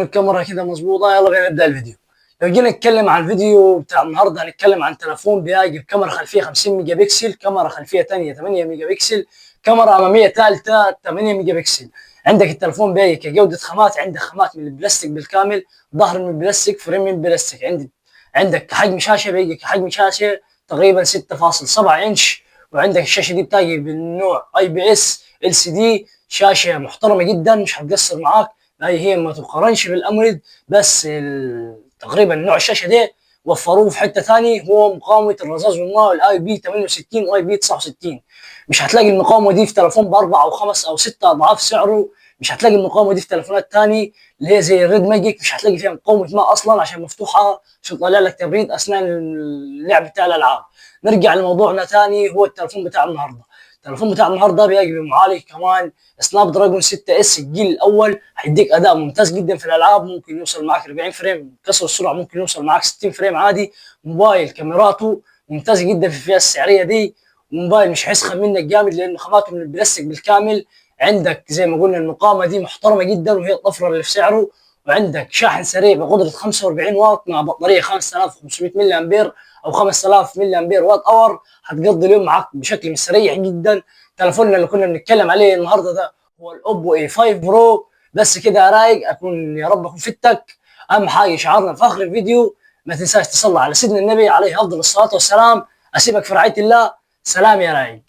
الكاميرا كده مظبوطه. يلا بينا نبدا الفيديو. لو جينا نتكلم عن الفيديو بتاع النهارده، هنتكلم عن تليفون بيجيب كاميرا خلفيه 50 ميجا بكسل، كاميرا خلفيه ثانيه 8 ميجا بكسل، كاميرا اماميه ثالثه 8 ميجا بكسل. عندك التليفون بيجي كجوده خامات، عندك خامات من البلاستيك بالكامل، ظهر من البلاستيك، فريم من البلاستيك. عندك حجم شاشه، بيجي كحجم شاشه تقريبا 6.7 انش. وعندك الشاشه دي بتجي بالنوع اي بي اس ال سي دي، شاشه محترمه جدا مش هتقصر معاك. هي ما تقارنش بالاموليد، بس تقريبا نوع الشاشه ده وفروه في حته ثانيه، هو مقاومه الرذاذ والنار الاي بي 68 واي بي 69. مش هتلاقي المقاومه دي في تليفون باربع او خمس او ست اضعاف سعره. مش هتلاقي المقاومه دي في تليفونات ثانيه اللي هي زي الريد ماجيك، مش هتلاقي فيها مقاومه ماء اصلا عشان مفتوحه عشان تطلع لك تبريد اثناء اللعب بتاع الالعاب. نرجع لموضوعنا ثاني، هو التليفون بتاع النهارده. التليفون بتاع النهارده بيجي بمعالج كمان سناب دراجون 6 اس الجيل الاول، هيديك اداء ممتاز جدا في الالعاب. ممكن يوصل معك 40 فريم كسر السرعه، ممكن يوصل معك 60 فريم عادي. موبايل كاميراته ممتازه جدا في الفئه السعريه دي. موبايل مش هيسخن منك جامد لانه خاماته من البلاستيك بالكامل. عندك زي ما قلنا المقاومه دي محترمه جدا وهي الطفره اللي في سعره. وعندك شاحن سريع بقدره 45 واط مع بطاريه 5500 ملي امبير او 5000 ملي امبير وات اور، هتقضي اليوم معاك بشكل سريع جدا. تليفوننا اللي كنا بنتكلم عليه النهارده ده هو الاوبو اي 5 برو. بس كده يا رايق، يا رب اكون فدتك. اهم حاجه شعارنا في اخر الفيديو، ما تنساش تصلي على سيدنا النبي عليه افضل الصلاه والسلام. اسيبك في رعايه الله. سلام يا رايق.